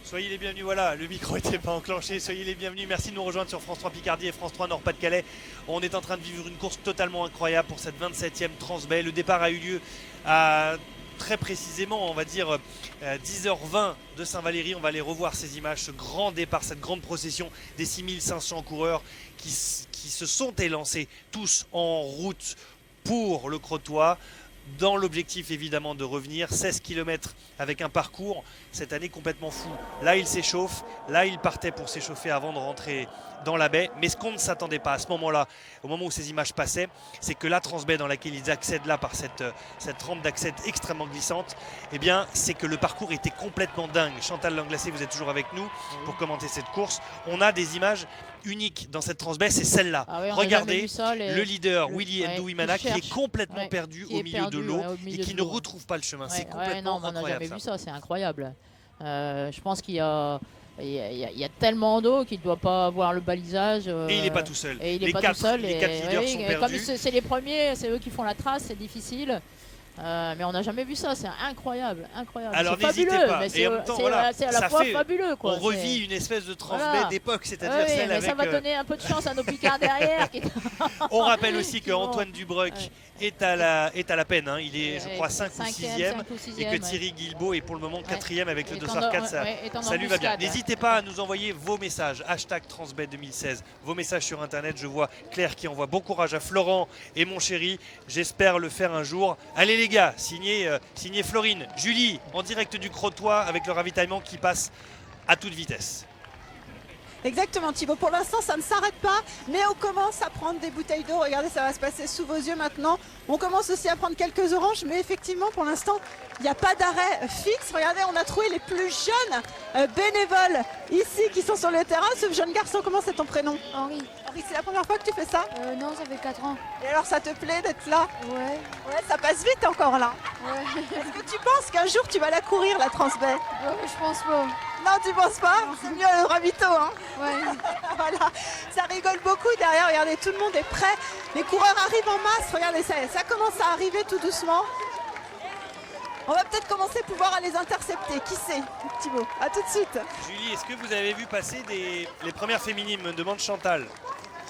Soyez les bienvenus, voilà, le micro n'était pas enclenché, soyez les bienvenus, merci de nous rejoindre sur France 3 Picardie et France 3 Nord-Pas-de-Calais. On est en train de vivre une course totalement incroyable pour cette 27e Transbay. Le départ a eu lieu à très précisément, on va dire 10h20 de Saint-Valery. On va aller revoir ces images, ce grand départ, cette grande procession des 6500 coureurs qui se sont élancés tous en route pour le Crotoy, dans l'objectif évidemment de revenir. 16 km avec un parcours cette année complètement fou. Là il s'échauffe, là il partait pour s'échauffer avant de rentrer dans la baie, mais ce qu'on ne s'attendait pas à ce moment-là, au moment où ces images passaient, c'est que la Transbaie dans laquelle ils accèdent là par cette rampe d'accès extrêmement glissante, eh bien c'est que le parcours était complètement dingue. Chantal Langlacé, vous êtes toujours avec nous pour commenter cette course. On a des images uniques dans cette Transbaie, c'est celle-là. Ah ouais, regardez ça, le leader Willy Ndouimana qui est complètement perdu qui au est milieu perdu, de l'eau au et qui ne retrouve pas le chemin. C'est complètement non, on n'a incroyable. jamais vu ça, c'est incroyable. Je pense qu'il y a, il y a tellement d'eau qu'il ne doit pas avoir le balisage. Et il n'est pas tout seul. Et il n'est pas tout seul. Les quatre leaders sont perdus. Comme c'est les premiers, c'est eux qui font la trace, c'est difficile. Mais on n'a jamais vu ça, c'est incroyable, incroyable. Alors n'hésitez pas. Mais et en même temps, voilà, c'est à la fois fabuleux. Quoi. On revit une espèce de Transbaie d'époque, c'est-à-dire celle avec. Ça va donner un peu de chance à nos Picards derrière. On rappelle aussi que Antoine Dubreuc est à la peine. Hein. Il est, je crois, 5 ou 6e. Et que Thierry Guilbault est pour le moment 4e avec le Dossard 4. Ça lui va bien. N'hésitez pas à nous envoyer vos messages. #Transbaie 2016. Vos messages sur Internet. Je vois Claire qui envoie bon courage à Florent et mon chéri. J'espère le faire un jour. Allez les gars, signé Florine. Julie, en direct du Crotoy avec le ravitaillement qui passe à toute vitesse. Exactement Thibaut, pour l'instant ça ne s'arrête pas, mais on commence à prendre des bouteilles d'eau, regardez ça va se passer sous vos yeux maintenant. On commence aussi à prendre quelques oranges, mais effectivement pour l'instant il n'y a pas d'arrêt fixe. Regardez, on a trouvé les plus jeunes bénévoles ici qui sont sur le terrain. Ce jeune garçon, comment c'est ton prénom? Henri. Henri, c'est la première fois que tu fais ça? Non, ça fait 4 ans. Et alors ça te plaît d'être là? Ouais. Ouais, ça passe vite encore là. Ouais. Est-ce que tu penses qu'un jour tu vas la courir la Transbaie? Je pense pas. Non, tu penses pas? C'est mieux le ravito, hein? Ouais. Voilà, ça rigole beaucoup derrière, regardez, tout le monde est prêt. Les coureurs arrivent en masse, regardez, ça commence à arriver tout doucement. On va peut-être commencer à pouvoir les intercepter, qui sait, Thibaut? À tout de suite. Julie, est-ce que vous avez vu passer les premières féminines, me demande Chantal?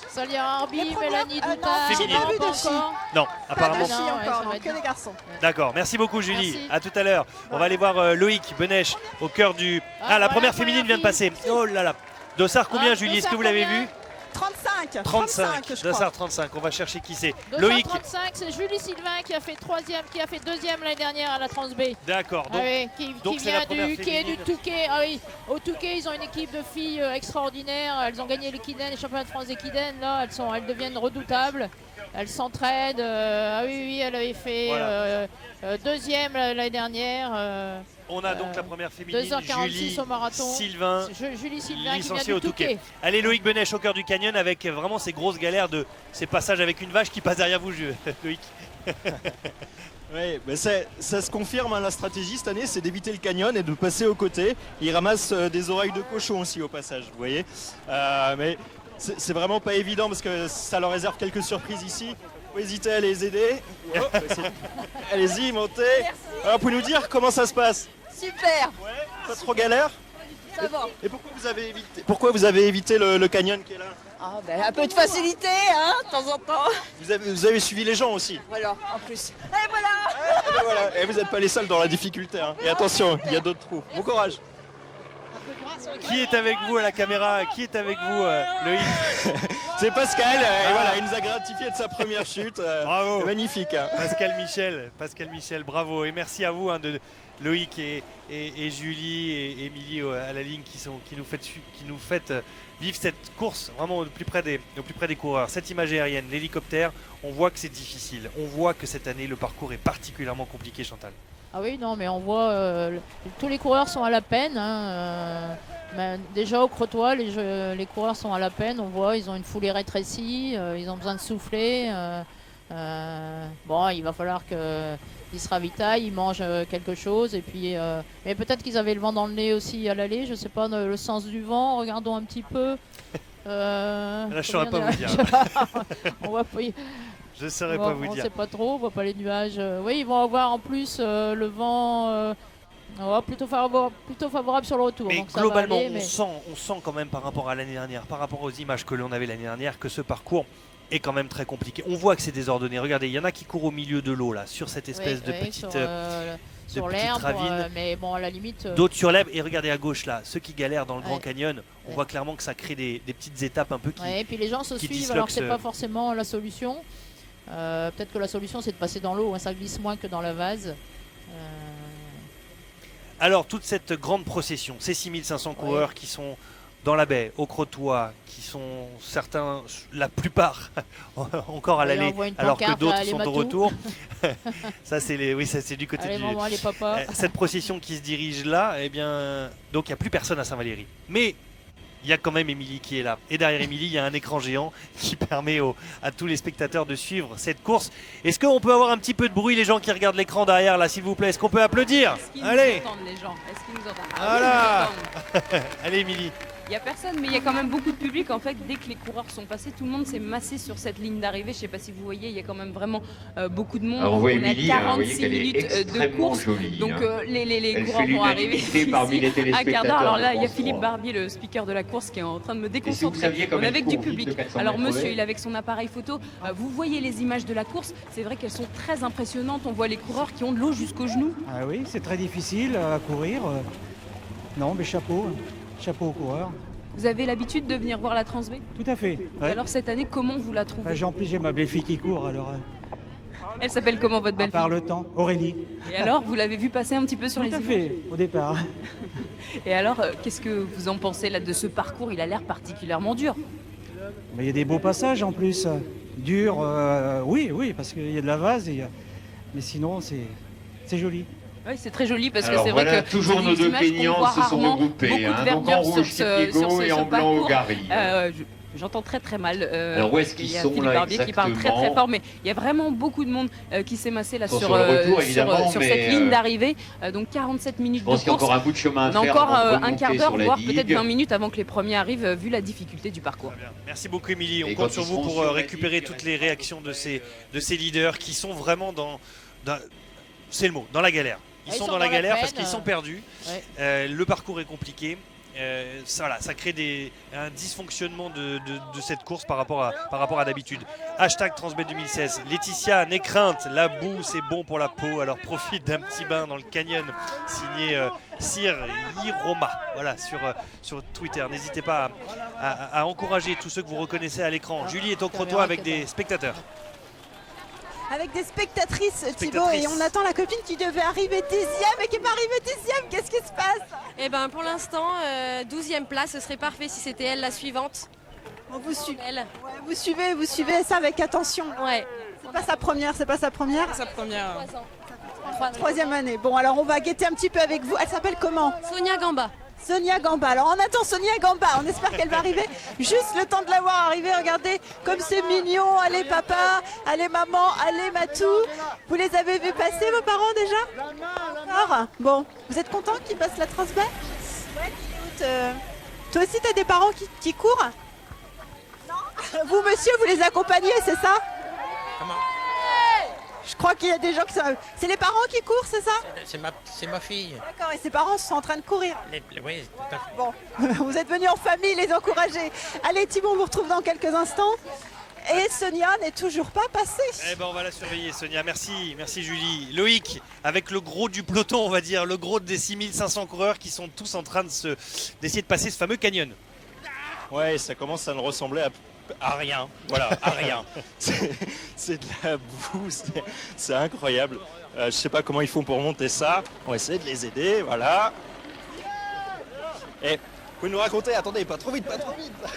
Salia Arbi, Mélanie non, Douta, j'ai pas vu de filles. Non, Pas apparemment. de filles encore, ça va donc que être des garçons. D'accord, merci beaucoup Julie. Merci. À tout à l'heure. On va aller voir Loïc Benech au cœur du. La voilà, première féminine vient de passer. Oh là là. Dossard combien Julie? Est-ce que vous l'avez vu? 35. 35. je crois. Dossard 35. On va chercher qui c'est. 235, c'est Julie Sylvain qui a fait 3e, qui a fait 2e l'année dernière à la Transbaie. D'accord. Ah oui, qui c'est la vient première qui est du féminine. Touquet. Ah oui, au Touquet, ils ont une équipe de filles extraordinaires. Elles ont gagné les championnats de France des Kiden. Là, elles deviennent redoutables. Elles s'entraident. Ah oui, elle avait fait Voilà. 2e l'année dernière. On a donc la première féminine. 2h46 Julie au marathon. Sylvain. Julie Sylvain qui vient Licencié du au Touquet. Touquet. Allez Loïc Benech au cœur du canyon avec vraiment ces grosses galères de ces passages avec une vache qui passe derrière vous, Loïc. Oui, mais ça se confirme, hein, la stratégie cette année, c'est d'éviter le canyon et de passer aux côtés. Ils ramassent des oreilles de cochon aussi au passage, vous voyez. Mais c'est vraiment pas évident parce que ça leur réserve quelques surprises ici. Vous hésitez à les aider. Oh, allez-y, montez. Alors, vous pouvez nous dire comment ça se passe? Super. Ouais, pas trop galère? Ça va. Et pourquoi vous avez évité le canyon qui est là? Ah, ben, un peu de facilité, hein, de temps en temps. Vous avez suivi les gens aussi? Voilà, en plus. Et voilà. Et voilà. Et vous n'êtes pas les seuls dans la difficulté, hein. Et attention, il y a d'autres trous. Bon courage. Qui est avec vous à la caméra? Qui est avec vous, Loïc? C'est Pascal, et voilà, il nous a gratifié de sa première chute. Bravo. Magnifique. Hein. Pascal Michel, bravo. Et merci à vous, hein, de Loïc et Julie et Émilie à la ligne qui nous faites vivre cette course vraiment au plus près des coureurs. Cette image aérienne, l'hélicoptère, on voit que c'est difficile. On voit que cette année, le parcours est particulièrement compliqué, Chantal. Ah oui, non, mais on voit tous les coureurs sont à la peine. Mais déjà au Crotoy, les coureurs sont à la peine. On voit, ils ont une foulée rétrécie, ils ont besoin de souffler. Bon, il va falloir qu'ils se ravitaillent, ils mangent quelque chose. Et puis, mais peut-être qu'ils avaient le vent dans le nez aussi à l'aller. Je ne sais pas le sens du vent. Regardons un petit peu. Là, je ne saurais pas vous dire. On va Je ne saurais pas vous on dire. ne sait pas trop, on voit pas les nuages. Oui, ils vont avoir en plus le vent Ouais, plutôt favorable sur le retour. Mais donc ça va globalement, aller, on, mais- sent quand même par rapport à l'année dernière, par rapport aux images que l'on avait l'année dernière, que ce parcours est quand même très compliqué. On voit que c'est désordonné. Regardez, il y en a qui courent au milieu de l'eau, là, sur cette espèce de petite... sur petite l'herbe, ravine. mais bon, à la limite. D'autres sur l'herbe. Et regardez à gauche, là, ceux qui galèrent dans le Grand Ouais. Canyon, on Ouais. voit clairement que ça crée des petites étapes un peu qui... Ouais, et puis les gens se qui suivent, disloquent alors c'est ce- pas forcément la solution. Peut-être que la solution c'est de passer dans l'eau, hein, ça glisse moins que dans la vase. Alors, toute cette grande procession, ces 6500 coureurs qui sont dans la baie, au Crotoy, qui sont certains, la plupart, encore à Oui, on l'aller, voit une alors que pancarte, d'autres là, les sont de matous. retour. Ça, c'est du côté Allez du... maman, allez papa. Cette procession qui se dirige là, eh bien, donc il n'y a plus personne à Saint-Valéry. Mais il y a quand même Émilie qui est là. Et derrière Émilie, il y a un écran géant qui permet à tous les spectateurs de suivre cette course. Est-ce qu'on peut avoir un petit peu de bruit, les gens qui regardent l'écran derrière là, s'il vous plaît? Est-ce qu'on peut applaudir? Est-ce qu'ils Allez, nous entendent, les gens? Est-ce qu'ils nous entendent? Voilà. Oui, ils nous entendent. allez Émilie. Il n'y a personne, mais il y a quand même beaucoup de public. En fait, dès que les coureurs sont passés, tout le monde s'est massé sur cette ligne d'arrivée. Je ne sais pas si vous voyez, il y a quand même vraiment beaucoup de monde. Alors, on voit a Émilie, hein, vous voyez 46 qu'elle est minutes de extrêmement course. jolie. Donc hein. les Elle coureurs fait vont arriver l'unanimité ici parmi les un quart d'heure. téléspectateurs. Alors là, il y a je Philippe pense. Barbier, le speaker de la course, qui est en train de me Et si vous déconcentrer. saviez comme On est elle avec du court vite, public. le 400 Alors mètres monsieur, relais. il est avec son appareil photo. Vous voyez les images de la course. C'est vrai qu'elles sont très impressionnantes. On voit les coureurs qui ont de l'eau jusqu'aux genoux. Ah oui, c'est très difficile à courir. Non, mais chapeau aux coureurs. Vous avez l'habitude de venir voir la Transbé? Tout à fait. Et Ouais. alors cette année, comment vous la trouvez? En plus, j'ai ma belle-fille qui court, alors Elle s'appelle comment votre à belle-fille? part le temps, Aurélie. Et alors, vous l'avez vu passer un petit peu sur Tout les à images? fait, au départ. Et alors, qu'est-ce que vous en pensez là de ce parcours? Il a l'air particulièrement dur. Mais il y a des beaux passages en plus. Dur, oui, parce qu'il y a de la vase, mais sinon, c'est joli. Oui, c'est très joli parce Alors que c'est voilà, vrai que toujours c'est nos des deux images qu'on peignants voit se sont rarement. regroupés. Beaucoup de Hein, donc en verdure rouge, sur ce Kipiegon et en blanc, parcours. Ogari. J'entends très très mal. Alors, où est-ce qu'ils il y a sont, Philippe là, Barbier qui parle très très exactement? fort, mais il y a vraiment beaucoup de monde qui s'est massé là Ils sont sur, sur le retour, évidemment, sur mais, cette ligne d'arrivée. Donc 47 minutes Je de pense qu'il y a course. encore un bout de chemin à On a faire. encore avant de un remonter quart d'heure, sur la voire digue. peut-être 20 minutes avant que les premiers arrivent, vu la difficulté du parcours. Très bien. Merci beaucoup Émilie. On Et compte quand sur ils vous seront pour sur la récupérer digue, toutes les réactions de ces leaders qui sont vraiment dans c'est le mot, dans la galère. Ils sont dans la galère parce peine, qu'ils sont perdus. Ouais. Le parcours est compliqué. Ça crée un dysfonctionnement de cette course par rapport à d'habitude. Hashtag Transbet 2016. Laetitia, n'aie crainte, la boue c'est bon pour la peau, alors profite d'un petit bain dans le canyon signé Sir Iroma. Voilà, sur Twitter. N'hésitez pas à encourager tous ceux que vous reconnaissez à l'écran. Julie est au Crotoy avec des spectateurs. Avec des spectatrices, Thibaut, et on attend la copine qui devait arriver 10e et qui n'est pas arrivée 10e. Qu'est-ce qui se passe? Eh ben pour l'instant, 12e place, ce serait parfait si c'était elle la suivante. Vous suivez, Elle. vous suivez ça avec attention. Ouais. C'est pas sa première, Sa première. 3 ans. Troisième année. Bon, alors on va guetter un petit peu avec vous. Elle s'appelle comment? Sonia Gamba. Sonia Gamba. Alors on attend Sonia Gamba, on espère qu'elle va arriver. Juste le temps de la voir arriver, regardez comme c'est mignon. Allez papa, allez maman, allez Matou. Vous les avez vus passer vos parents déjà? Alors, bon, vous êtes content qu'ils passent la Transbet? Ouais, écoute, toi aussi t'as des parents qui courent? Non. Vous monsieur, vous les accompagnez, c'est ça? Je crois qu'il y a des gens qui sont... C'est les parents qui courent, c'est ça? C'est ma fille. D'accord, et ses parents sont en train de courir. Oui, tout à fait. Bon, vous êtes venus en famille les encourager. Allez Thibaut, on vous retrouve dans quelques instants. Et Sonia n'est toujours pas passée. Eh ben on va la surveiller Sonia, merci Julie. Loïc, avec le gros du peloton on va dire, le gros des 6500 coureurs qui sont tous en train d'essayer de passer ce fameux canyon. Ouais, ça commence à ne ressembler à rien. Voilà, à rien. C'est de la boue, c'est incroyable. Je sais pas comment ils font pour monter ça. On va essayer de les aider, voilà. Et vous pouvez nous raconter, attendez, pas trop vite.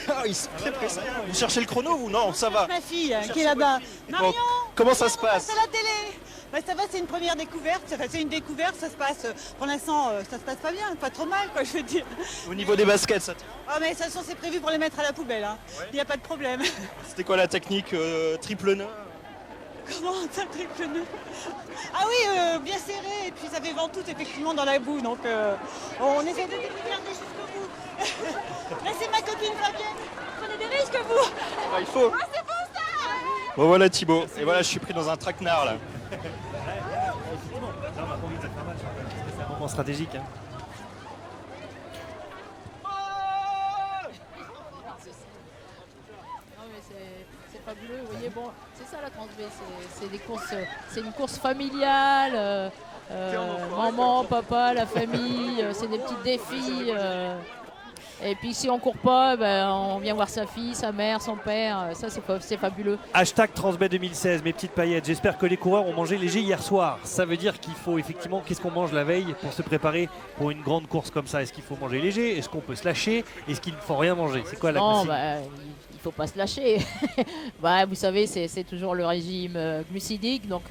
Oh, ils sont très pressés. Vous cherchez le chrono ou non? Ça va. Ma fille qui est là-bas. Bon, comment ça se passe? C'est la télé. Bah, ça va, c'est une première découverte. Enfin, c'est une découverte, ça se passe. Pour l'instant, ça se passe pas bien, pas trop mal, quoi, je veux dire. Au niveau des baskets, ça tient. Ah, mais de toute façon, c'est prévu pour les mettre à la poubelle. Hein. Il n'y a pas de problème. C'était quoi la technique triple nœud? Comment ça, triple nœud? Ah oui, bien serré, et puis ça fait ventouse effectivement dans la boue. Donc, on essaie de garder jusqu'au bout. Là, c'est ma copine Fabienne. Prenez des risques, vous. Ah, il faut. Ah, c'est bon ça. Bon voilà Thibaut, et voilà je suis pris dans un traquenard là. stratégique. Hein. C'est fabuleux, vous voyez, bon, c'est ça la Transb, c'est des courses, c'est une course familiale, maman, papa, la famille, c'est des petits défis. Et puis si on court pas, ben, on vient voir sa fille, sa mère, son père, ça c'est fabuleux. Hashtag Transb 2016, mes petites paillettes. J'espère que les coureurs ont mangé léger hier soir. Ça veut dire qu'il faut effectivement, qu'est-ce qu'on mange la veille pour se préparer pour une grande course comme ça? Est-ce qu'il faut manger léger? Est-ce qu'on peut se lâcher? Est-ce qu'il ne faut rien manger? C'est quoi la Non, consigne? il faut pas se lâcher. Bah, vous savez, c'est toujours le régime glucidique. Donc,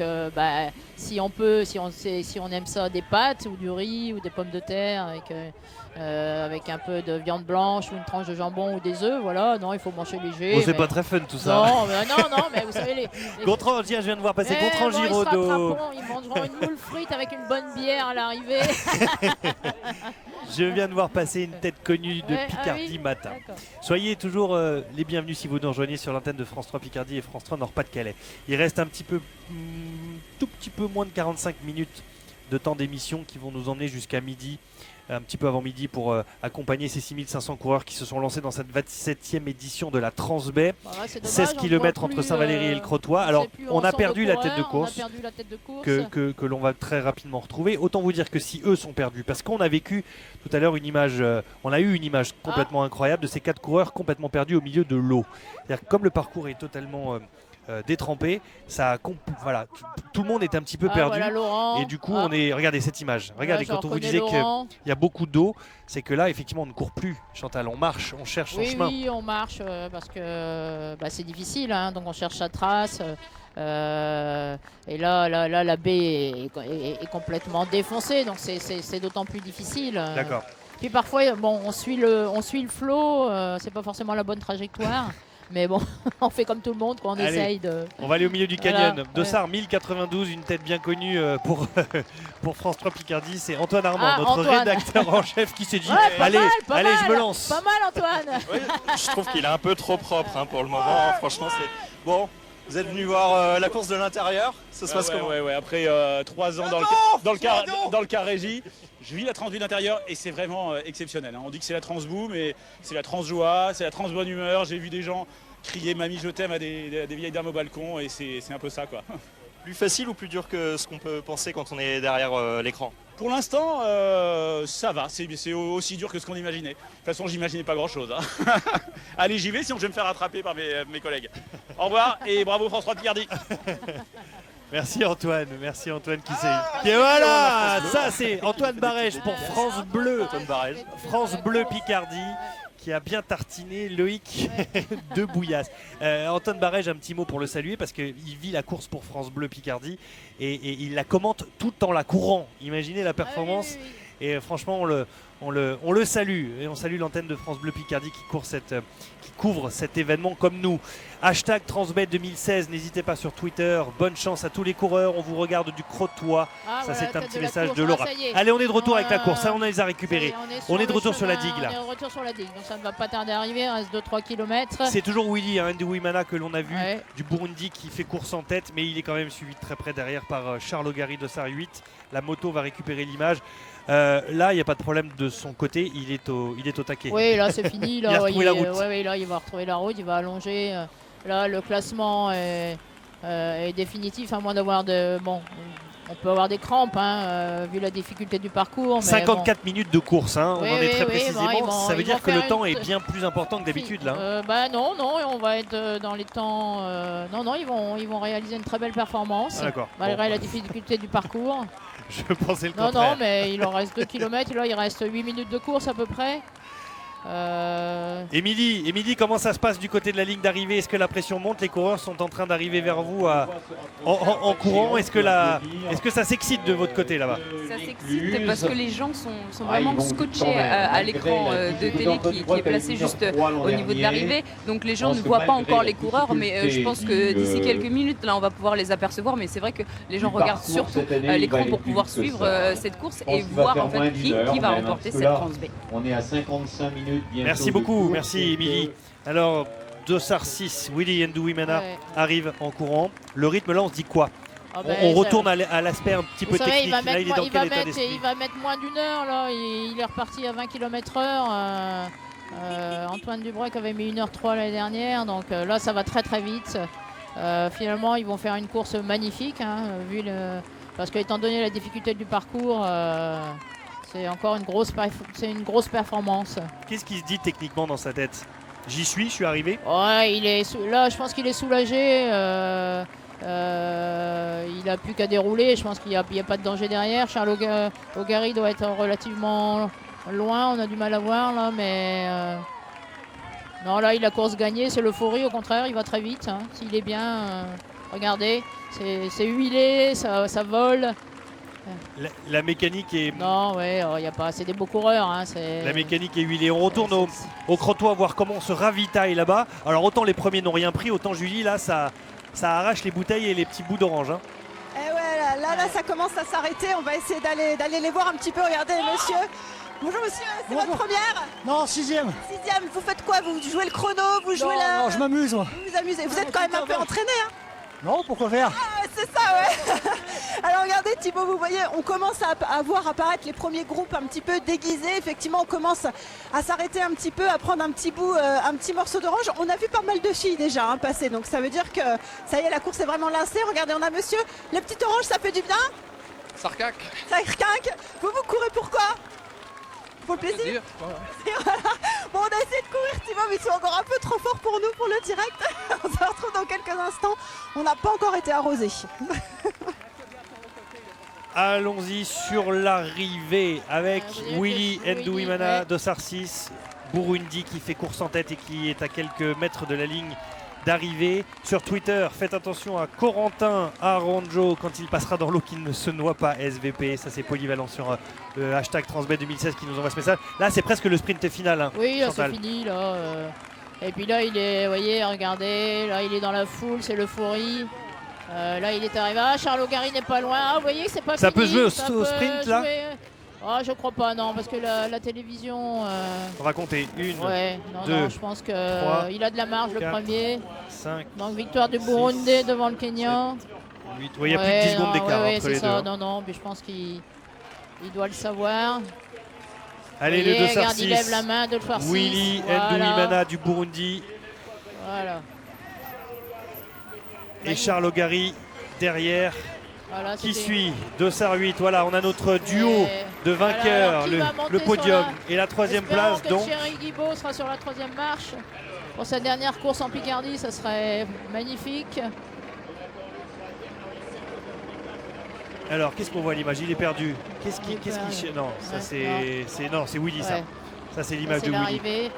si on peut, si on aime ça, des pâtes ou du riz ou des pommes de terre avec un peu de viande blanche ou une tranche de jambon ou des œufs, voilà. Non, il faut manger léger. Oh, c'est pas très fun tout ça. Non, mais vous savez les Gontran, tiens, je viens de voir passer Gontran Giraudot. Ils mangeront une moule frite avec une bonne bière à l'arrivée. Je viens de voir passer une tête connue de Picardie oui, matin. Soyez toujours les bienvenus si vous nous rejoignez sur l'antenne de France 3 Picardie et France 3 Nord-Pas-de-Calais. Il reste un petit peu, tout petit peu moins de 45 minutes de temps d'émission qui vont nous emmener jusqu'à midi. Un petit peu avant midi pour accompagner ces 6500 coureurs qui se sont lancés dans cette 27e édition de la Transb. 16 km entre Saint-Valery et le Crotoy. Alors on a perdu la tête de course que l'on va très rapidement retrouver. Autant vous dire que si eux sont perdus, parce qu'on a vécu tout à l'heure une image, on a eu une image complètement incroyable de ces 4 coureurs complètement perdus au milieu de l'eau. C'est-à-dire que comme le parcours est totalement détrempé, voilà, tout le monde est un petit peu perdu. Voilà, Laurent. Et du coup, regardez cette image. Regardez, quand on vous disait qu'il y a beaucoup d'eau, c'est que là, effectivement, on ne court plus, Chantal. On marche, on cherche son chemin. Oui, on marche parce que c'est difficile. Hein, donc on cherche sa trace. Et là, la baie est complètement défoncée. Donc c'est d'autant plus difficile. D'accord. Puis parfois, bon, on suit le flot. C'est pas forcément la bonne trajectoire. Mais bon, on fait comme tout le monde quand on essaye de... On va aller au milieu du canyon. Voilà, Dossard 1092, une tête bien connue pour France 3 Picardie. C'est Antoine Armand, notre Antoine. rédacteur en chef qui s'est dit allez, je me lance. Pas mal, Antoine. Oui, je trouve qu'il est un peu trop propre pour le moment. Hein. Franchement, c'est... Bon, vous êtes venu voir la course de l'intérieur. Ça se passe comment? Ouais. Après 3 ans dans le car régie, je vis la Transb d'intérieur et c'est vraiment exceptionnel. Hein. On dit que c'est la Transbou, mais c'est la Transjoie, c'est la Transbonne humeur. J'ai vu des gens crier mamie je t'aime à des vieilles dames au balcon et c'est un peu ça quoi. Plus facile ou plus dur que ce qu'on peut penser quand on est derrière l'écran? Pour l'instant, ça va, c'est aussi dur que ce qu'on imaginait. De toute façon, j'imaginais pas grand-chose. Hein. Allez, j'y vais, sinon je vais me faire rattraper par mes collègues. Au revoir et bravo France 3 Picardie. Merci Antoine qui s'est... Et voilà, ça c'est Antoine Barège pour France Bleu. France Bleu Picardie qui a bien tartiné Loïc de Bouillasse. Antoine Barège, un petit mot pour le saluer parce qu'il vit la course pour France Bleu Picardie et il la commente tout en la courant. Imaginez la performance. Et franchement, on le salue. Et on salue l'antenne de France Bleu Picardie qui couvre cet événement comme nous. Hashtag Transb 2016, n'hésitez pas sur Twitter. Bonne chance à tous les coureurs. On vous regarde du Crotoy. Ça, c'est un petit message de Laura. Allez, on est de retour avec la course. Ça, on les a récupérés. On est de retour sur la digue là. On est de retour sur la digue. Donc ça ne va pas tarder à arriver. Il reste 2-3 km. C'est toujours Willy, Ndouimana que l'on a vu du Burundi qui fait course en tête. Mais il est quand même suivi de très près derrière par Charles Ogari de Dossard 8. La moto va récupérer l'image. Là, il n'y a pas de problème de son côté, il est au taquet. Oui, là c'est fini. Là, il a retrouvé la route. Là, il va retrouver la route, il va allonger. Là, le classement est définitif, à moins d'avoir Bon, on peut avoir des crampes, vu la difficulté du parcours. Mais 54 minutes de course, on en est très précisément. Ça veut dire que le temps est bien plus important que d'habitude là. Non, on va être dans les temps. Non, ils vont réaliser une très belle performance. Malgré la difficulté du parcours. Je pensais le contraire. Non, mais il en reste 2 km. Là, il reste 8 minutes de course à peu près. Émilie, comment ça se passe du côté de la ligne d'arrivée? Est-ce que la pression monte? Les coureurs sont en train d'arriver vers vous en courant. Est-ce que ça s'excite de votre côté là-bas? Ça s'excite parce que les gens sont vraiment scotchés à l'écran de télé qui est placé juste au niveau de l'arrivée. Donc les gens ne voient pas encore les coureurs, mais je pense que d'ici quelques minutes, là, on va pouvoir les apercevoir. Mais c'est vrai que les gens regardent surtout l'écran pour pouvoir suivre cette course et voir en fait qui va remporter cette Transb. On est à 55 minutes. Merci beaucoup, merci Émilie. Alors, Dossard 6, Willy Ndouimana arrive en courant. Le rythme là, on se dit quoi? Ah ben, On retourne à l'aspect un petit peu vous savez, technique. il va Là, il est dans quel état d'esprit? il va mettre moins d'1 heure là. Il est reparti à 20 km/h. Antoine Dubreuil avait mis 1h03 l'année dernière, donc là ça va très très vite. Finalement, ils vont faire une course magnifique, hein, parce qu'étant donné la difficulté du parcours, c'est encore une grosse performance. Qu'est-ce qui se dit techniquement dans sa tête? J'y suis, je suis arrivé. Ouais, là, je pense qu'il est soulagé. Il n'a plus qu'à dérouler. Je pense qu'il n'y a pas de danger derrière. Charles Ogari doit être relativement loin. On a du mal à voir là, mais non, là, il a course gagnée. C'est l'euphorie. Au contraire, il va très vite. Hein. S'il est bien, regardez, c'est huilé, ça vole. La mécanique est... Non, ouais, il y a pas. C'est des beaux coureurs. Hein, la mécanique est huilée. On retourne au crottoir voir comment on se ravitaille là-bas. Alors autant les premiers n'ont rien pris, autant Julie là, ça arrache les bouteilles et les petits bouts d'orange. Hein. Et ouais, là, ça commence à s'arrêter. On va essayer d'aller les voir un petit peu. Regardez, monsieur. Bonjour monsieur, c'est votre première? Non, 6e. 6e, vous faites quoi? Vous jouez le chrono? Vous jouez Non, je m'amuse moi. Vous vous amusez. Vous êtes quand même un peu entraîné, hein? Non, pourquoi faire? Ah, c'est ça, ouais. Alors regardez Thibaut, vous voyez, on commence à voir apparaître les premiers groupes un petit peu déguisés. Effectivement, on commence à s'arrêter un petit peu, à prendre un petit bout, un petit morceau d'orange. On a vu pas mal de filles déjà passer, donc ça veut dire que ça y est, la course est vraiment lancée. Regardez, on a monsieur, les petites oranges, ça fait du bien? Ça recaque. Ça recaque. Vous courez pourquoi? Pour le plaisir. Voilà. Bon, on a essayé de courir Thibaut, mais ils sont encore un peu trop forts pour nous pour le direct. On se retrouve dans quelques instants. On n'a pas encore été arrosé. Allons-y sur l'arrivée avec Willy Ndouimana de Sarcis, Burundi qui fait course en tête et qui est à quelques mètres de la ligne d'arrivée. Sur Twitter, faites attention à Corentin Aranjo quand il passera dans l'eau qu'il ne se noie pas, SVP. Ça c'est polyvalent sur le hashtag Transbet 2016 qui nous envoie ce message. Là c'est presque le sprint final. Hein, oui, là c'est fini là. Et puis là il est, vous voyez, regardez, là il est dans la foule, c'est l'euphorie. Là il est arrivé, Charles Ogari n'est pas loin. Ah, vous voyez, c'est pas ça fini. Peut jouer au sprint là. Ah, je crois pas, non, parce que la télévision... On va compter. 1, ouais, 2, non, je pense qu'il a de la marge, 4, le premier. 5, donc victoire du Burundi devant le Kenya. 8, il y a plus de 10 secondes d'écart entre les ça, deux. Non, mais je pense qu'il doit le savoir. Allez, les deux Sarcis. Il lève la main de Sarcis. Willy Ndouimana du Burundi. Voilà. Et Charles Ogari derrière. Voilà, qui suit 208, voilà, on a notre duo de vainqueurs, le podium et la 3e place. Donc Thierry Guibaud sera sur la 3e marche pour sa dernière course en Picardie, ça serait magnifique. Alors qu'est-ce qu'on voit à l'image? Il est perdu. Non, ça c'est Willy, ça. Ça c'est l'image de Willy.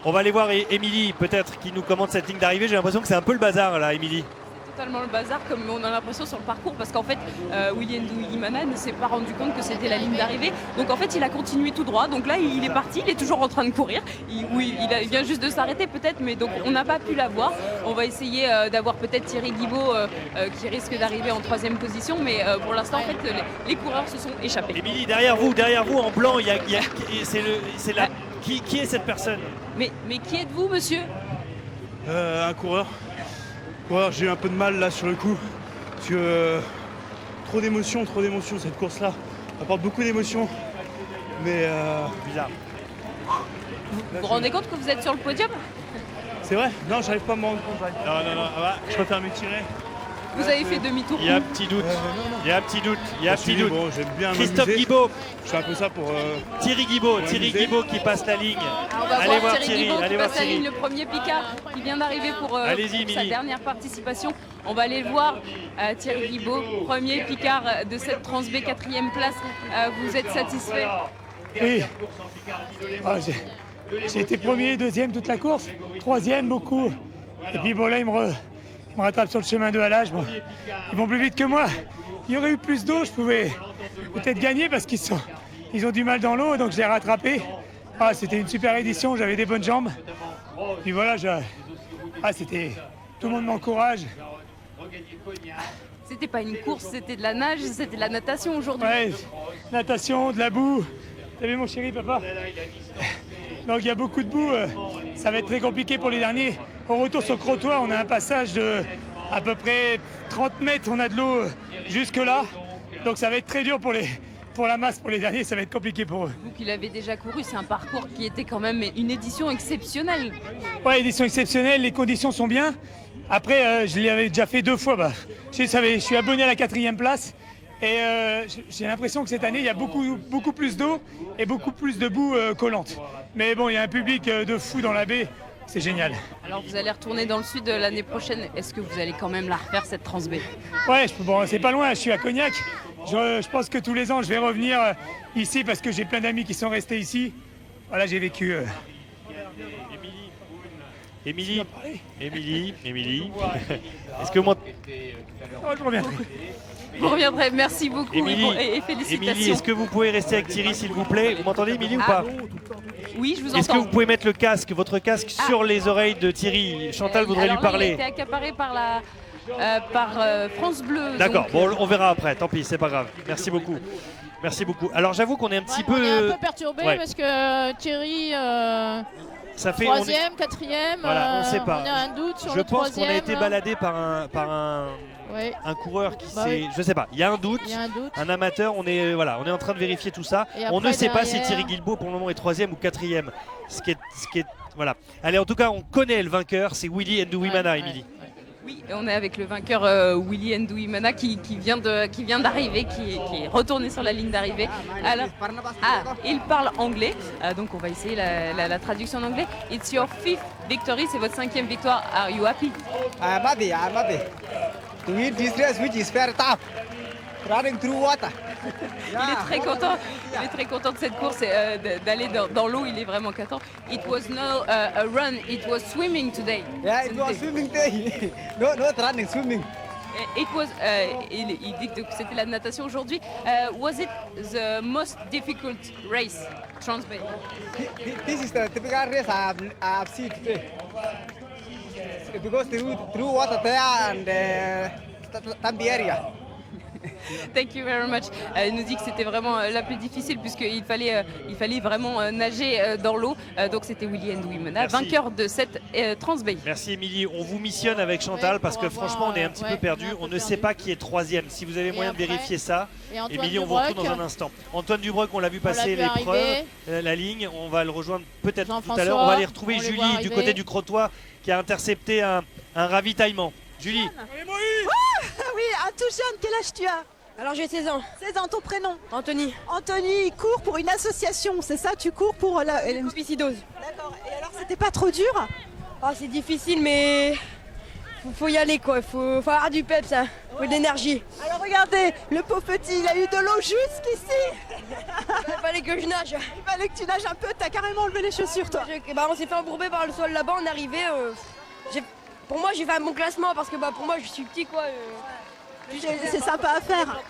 On va aller voir Émilie peut-être qui nous commente cette ligne d'arrivée. J'ai l'impression que c'est un peu le bazar là, Émilie. Totalement le bazar comme on a l'impression sur le parcours parce qu'en fait Willy Ndouimana ne s'est pas rendu compte que c'était la ligne d'arrivée, donc en fait il a continué tout droit, donc là il est parti, il est toujours en train de courir, il vient juste de s'arrêter peut-être, mais donc on n'a pas pu l'avoir. On va essayer d'avoir peut-être Thierry Guibaud qui risque d'arriver en 3e position, mais pour l'instant en fait les coureurs se sont échappés. Émilie, derrière vous en blanc, qui est cette personne? Mais qui êtes-vous monsieur? Un coureur. J'ai eu un peu de mal là sur le coup, parce que trop d'émotions cette course là, apporte beaucoup d'émotions, mais bizarre. Vous vous rendez compte que vous êtes sur le podium? C'est vrai? Non, j'arrive pas à me rendre compte. Non, je préfère m'étirer. Vous avez fait demi-tour. Il y a un petit doute. Il y a un petit doute. Bon, j'aime bien Christophe m'amuser. Guibaud. Je fais un peu ça pour... Thierry Guibaud qui passe la ligne. On va allez voir Thierry Guibaud qui passe la ligne, Thierry. le premier Picard qui vient d'arriver pour sa dernière participation. On va aller voir Thierry Guibaud, premier Picard de cette Transbet, 4e place. Vous êtes satisfait? Oui. J'ai été premier, 2e toute la course, 3e beaucoup. Et puis bon là ils me rattrapent sur le chemin de halage. Bon, ils vont plus vite que moi. Il y aurait eu plus d'eau, je pouvais peut-être gagner parce qu'ils ont du mal dans l'eau, donc je l'ai rattrapé. C'était une super édition, j'avais des bonnes jambes. Puis voilà, c'était... Tout le monde m'encourage. C'était pas une course, c'était de la nage, c'était de la natation aujourd'hui. Ouais, natation, de la boue. T'as vu mon chéri, papa? Donc il y a beaucoup de boue, ça va être très compliqué pour les derniers. Au retour sur le crottoir, on a un passage de à peu près 30 mètres, on a de l'eau jusque-là. Donc ça va être très dur pour la masse, pour les derniers, ça va être compliqué pour eux. Vous qui l'avez déjà couru, c'est un parcours qui était quand même une édition exceptionnelle. Ouais, édition exceptionnelle, les conditions sont bien. Après, je l'avais déjà fait 2 fois. Je suis abonné à la 4e place. Et j'ai l'impression que cette année, il y a beaucoup plus d'eau et beaucoup plus de boue collante. Mais bon, il y a un public de fou dans la baie. C'est génial. Alors vous allez retourner dans le sud l'année prochaine. Est-ce que vous allez quand même la refaire, cette Transbay? Ouais, bon, c'est pas loin, je suis à Cognac. Je pense que tous les ans, je vais revenir ici parce que j'ai plein d'amis qui sont restés ici. Voilà, j'ai vécu... Émilie, est-ce que moi... Oh, je reviendrai. Vous reviendrez, merci beaucoup et félicitations. Émilie, est-ce que vous pouvez rester avec Thierry s'il vous plaît? Vous m'entendez Émilie ou pas? Oui, je vous entends. Est-ce que vous pouvez mettre votre casque sur les oreilles de Thierry? Chantal voudrait lui parler. Il a été accaparé par France Bleu. D'accord, bon, on verra après, tant pis, c'est pas grave. Merci beaucoup. Merci beaucoup. Alors j'avoue qu'on est un petit peu... On est un peu perturbé parce que Thierry... Ça fait 3e, 4e, voilà, on sait pas. on a un doute sur le 3e. Je pense qu'on a été baladé par un coureur qui s'est... Je sais pas, il y a un doute, un amateur, on est en train de vérifier tout ça. On ne sait pas si Thierry Guilbault pour le moment est 3e ou 4e. Ce qui est voilà. Allez, en tout cas, on connaît le vainqueur, c'est Willy Ndouimana, Émilie. Oui, on est avec le vainqueur Willy Ndouimana qui vient d'arriver, qui est retourné sur la ligne d'arrivée. Alors, il parle anglais, donc on va essayer la traduction en anglais. It's your 5th victory, c'est votre 5e victoire. Are you happy? I'm happy. To win this race, which is very tough, running through water. Il est très content de cette course, d'aller dans l'eau, il est vraiment content. It was no a run, it was swimming today. Yeah, it was swimming today. no running, swimming. It was, il dit que c'était la natation aujourd'hui. Was it the most difficult race, Transbay? This is the typical race I've seen today. Because through water there and the area. Thank you very much. Il nous dit que c'était vraiment la plus difficile puisqu'il fallait vraiment nager dans l'eau. Donc c'était Willy Ndouimana, vainqueur de cette Transbay. Merci Émilie. On vous missionne avec Chantal parce que franchement on est un petit peu perdu. On ne sait pas qui est 3e. Si vous avez moyen de vérifier ça, Émilie, on vous retrouve dans un instant. Antoine Dubreuc, on l'a vu passer l'épreuve, la ligne. On va le rejoindre peut-être tout à l'heure. On va aller retrouver Julie du côté du Crotoy qui a intercepté un ravitaillement. Julie. Oui, un tout jeune, quel âge tu as? Alors j'ai 16 ans. 16 ans, ton prénom? Anthony. Anthony, il court pour une association, c'est ça? Tu cours pour la... Suicidose. D'accord, et alors c'était pas trop dur? Oh, c'est difficile mais faut y aller quoi, faut avoir du peps, hein. Faut de l'énergie. Alors regardez, le pauvre petit, il a eu de l'eau jusqu'ici. Il fallait que je nage. Il fallait que tu nages un peu, t'as carrément enlevé les chaussures toi. On s'est fait embourber par le sol là-bas, on est arrivé. Pour moi j'ai fait un bon classement parce que pour moi je suis petit quoi. C'est sympa à faire.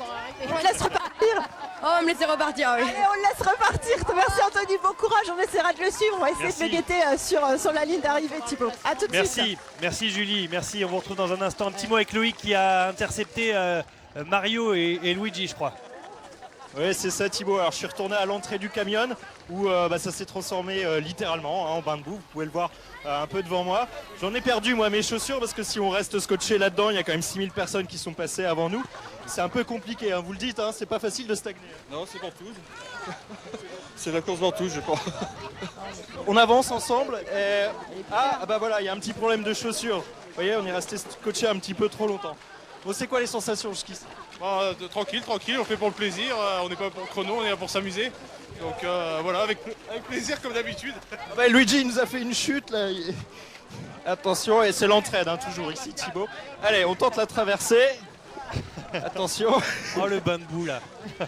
On te laisse repartir. Oh, on me laisse repartir, oui. Allez, on le laisse repartir. Merci Anthony, bon courage, on essaiera de le suivre. On va essayer de le guetter sur la ligne d'arrivée, Thibaut. A tout de suite. Merci Julie, merci. On vous retrouve dans un instant. Un petit mot avec Loïc qui a intercepté Mario et Luigi, je crois. Oui, c'est ça Thibaut. Alors je suis retourné à l'entrée du camion où ça s'est transformé littéralement en bain de boue. Vous pouvez le voir un peu devant moi. J'en ai perdu moi mes chaussures parce que si on reste scotché là-dedans, il y a quand même 6000 personnes qui sont passées avant nous. C'est un peu compliqué, hein, vous le dites, hein, c'est pas facile de stagner. Non, c'est ventouse. C'est la course ventouse, je pense. On avance ensemble et... bah voilà, il y a un petit problème de chaussures. Vous voyez, on est resté scotché un petit peu trop longtemps. Bon, c'est quoi les sensations jusqu'ici? Tranquille, on fait pour le plaisir, on n'est pas pour le chrono, on est là pour s'amuser. Donc voilà, avec plaisir comme d'habitude. Luigi nous a fait une chute là. Attention, et c'est l'entraide hein, toujours ici Thibaut. Allez, on tente la traversée. Attention. Oh le bain de boue là. On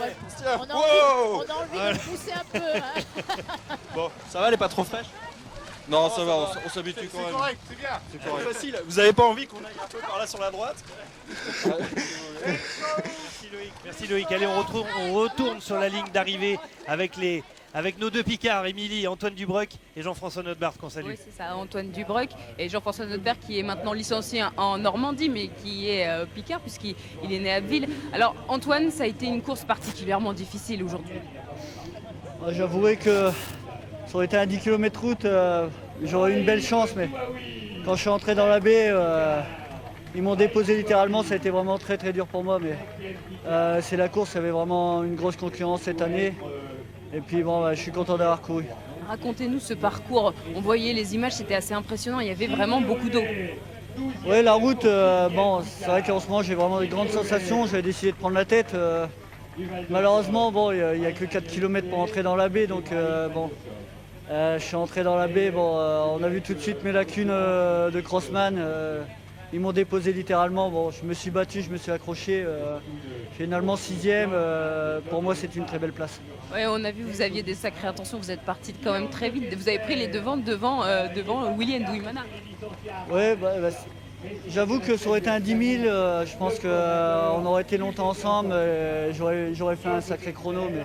a envie de pousser un peu. Hein. Bon, ça va, elle est pas trop fraîche? Non, ça va, on s'habitue quand même. C'est correct, c'est bien. C'est correct. Facile. Vous avez pas envie qu'on aille un peu par là sur la droite? Merci Loïc. Allez, on retourne sur la ligne d'arrivée avec nos deux Picards, Émilie, Antoine Dubreuc et Jean-François Notebart qu'on salue. Oui, c'est ça, Antoine Dubreuc et Jean-François Notebart qui est maintenant licencié en Normandie mais qui est Picard puisqu'il est né à Ville. Alors Antoine, ça a été une course particulièrement difficile aujourd'hui. J'avouerai que ça aurait été un 10 km route, j'aurais eu une belle chance, mais quand je suis entré dans la baie, Ils m'ont déposé littéralement, ça a été vraiment très très dur pour moi, mais c'est la course, il y avait vraiment une grosse concurrence cette année. Et puis bon, je suis content d'avoir couru. Racontez-nous ce parcours. On voyait les images, c'était assez impressionnant. Il y avait vraiment beaucoup d'eau. Oui, la route, bon, c'est vrai qu'en ce moment j'ai vraiment des grandes sensations. J'avais décidé de prendre la tête. Malheureusement, bon, il n'y a que 4 km pour entrer dans la baie, donc bon, je suis entré dans la baie. Bon, on a vu tout de suite mes lacunes de crossman. Ils m'ont déposé littéralement. Bon, je me suis battu, je me suis accroché. Finalement 6e. Pour moi, c'est une très belle place. Ouais, on a vu, vous aviez des sacrées intentions. Vous êtes parti quand même très vite. Vous avez pris les devants devant Willy Ndouimana. Ouais, j'avoue que ça aurait été un 10 000. Je pense qu'on aurait été longtemps ensemble. J'aurais fait un sacré chrono. Mais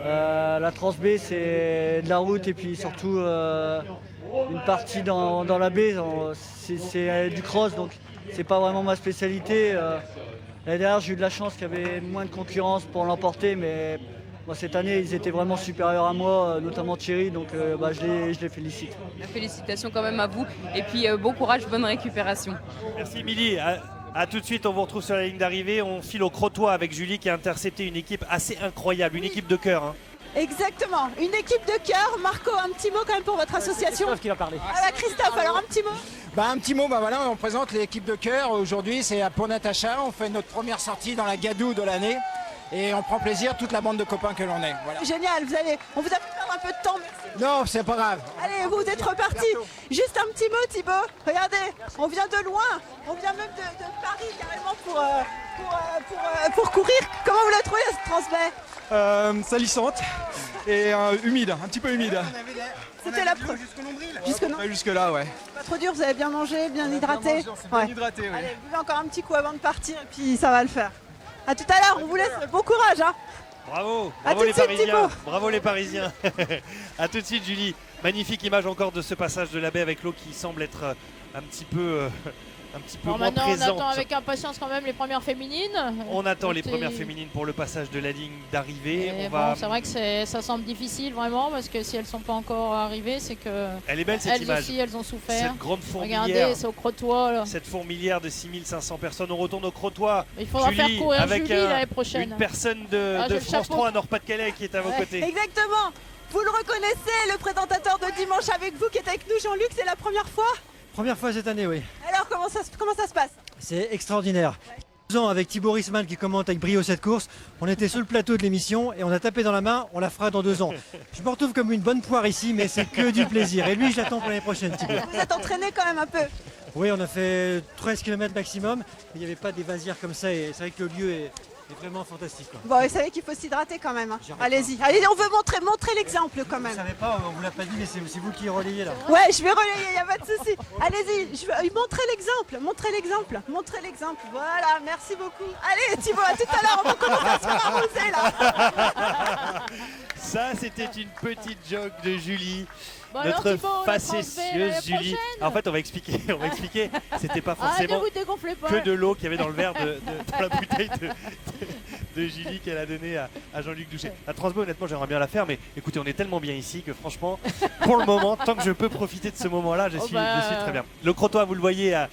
la Trans-B, c'est de la route et puis surtout une partie dans la baie. C'est du cross, donc c'est pas vraiment ma spécialité. L'année dernière, j'ai eu de la chance qu'il y avait moins de concurrence pour l'emporter, mais cette année, ils étaient vraiment supérieurs à moi, notamment Thierry, donc je les félicite. Félicitations quand même à vous, et puis bon courage, bonne récupération. Merci Émilie. A tout de suite, on vous retrouve sur la ligne d'arrivée. On file au Crotoy avec Julie qui a intercepté une équipe assez incroyable, une équipe de cœur. Hein. Exactement, une équipe de cœur. Marco, un petit mot quand même pour votre association. Christophe qui va parler. Ah bah Christophe, alors un petit mot. Un petit mot, voilà, on présente l'équipe de cœur. Aujourd'hui, c'est pour Natacha. On fait notre première sortie dans la Gadoue de l'année. Et on prend plaisir, toute la bande de copains que l'on est. Voilà. Génial, on vous a fait perdre un peu de temps. Non, c'est pas grave. Allez, vous êtes repartis. Juste un petit mot, Thibaut. Regardez, on vient de loin. On vient même de Paris carrément pour courir. Comment vous l'avez trouvé cette Trans-B Salissante et humide, un petit peu humide. C'était la preuve. Jusqu'au nombril. Jusque là, ouais. Pas trop dur, vous avez bien mangé, bien hydraté. Bien hydraté, oui. Allez, buvez encore un petit coup avant de partir et puis ça va le faire. A tout à l'heure, on vous laisse. Bon courage. Hein. Bravo, À bravo tout les de suite, Parisiens. Thibaut. Bravo les Parisiens. A tout de suite Julie. Magnifique image encore de ce passage de la baie avec l'eau qui semble être un petit peu moins maintenant, présente. on attend avec impatience quand même les premières féminines. On attend les premières féminines pour le passage de la ligne d'arrivée. C'est vrai que ça semble difficile vraiment parce que si elles ne sont pas encore arrivées, c'est que elle est belle cette image. Elles aussi, elles ont souffert. Cette grande fourmilière. Regardez, c'est au Crotoy. Là. Cette fourmilière de 6500 personnes. On retourne au Crotoy. Il faudra faire courir avec Julie l'année prochaine. Une personne de France 3 à Nord-Pas-de-Calais qui est à vos côtés. Exactement. Vous le reconnaissez, le présentateur de Dimanche avec vous qui est avec nous, Jean-Luc, c'est la première fois? Première fois cette année, oui. Alors comment ça se passe? C'est extraordinaire. 2 ans avec Thibaut Risman qui commente avec brio cette course, on était sur le plateau de l'émission et on a tapé dans la main, on la fera dans 2 ans. Je me retrouve comme une bonne poire ici, mais c'est que du plaisir. Et lui, je l'attends pour l'année prochaine, Thibaut. Vous êtes entraîné quand même un peu? Oui, on a fait 13 km maximum, mais il n'y avait pas des vasières comme ça et c'est vrai que le lieu est vraiment fantastique. Quoi. Bon, vous savez qu'il faut s'hydrater quand même. Hein. Allez-y, allez, on veut montrer l'exemple quand même. Vous ne savez pas, on vous l'a pas dit, mais c'est vous qui relayez là. Ouais, je vais relayer, il n'y a pas de souci. Allez-y, je vais montrer l'exemple. Voilà, merci beaucoup. Allez, Thibaut, à tout à l'heure, on va commencer à se faire arroser là. Ça, c'était une petite joke de Julie. Bon alors, notre Thibaut, facétieuse Julie. En fait, on va expliquer. C'était pas forcément ne vous dégonflez pas. que de l'eau qu'il y avait dans le verre dans la bouteille de Julie qu'elle a donné à Jean-Luc Douchet. La Trans-B, honnêtement, j'aimerais bien la faire, mais écoutez, on est tellement bien ici que franchement, pour le moment, tant que je peux profiter de ce moment-là, je suis très bien. Le Crotoy, vous le voyez à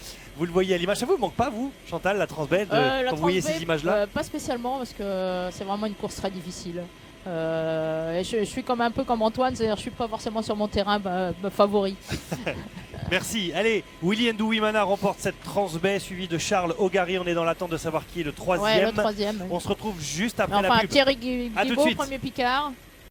l'image. Ça vous manque pas, vous, Chantal, la Trans-B, quand vous voyez ces images-là? Pas spécialement, parce que c'est vraiment une course très difficile. Et je suis un peu comme Antoine, c'est-à-dire je suis pas forcément sur mon terrain favori. Merci. Allez, Willy Ndouimana remporte cette Trans-B suivi de Charles Ogari. On est dans l'attente de savoir qui est le troisième. Ouais, le troisième. On se retrouve juste après la pub. Thierry Guibaud, premier Picard.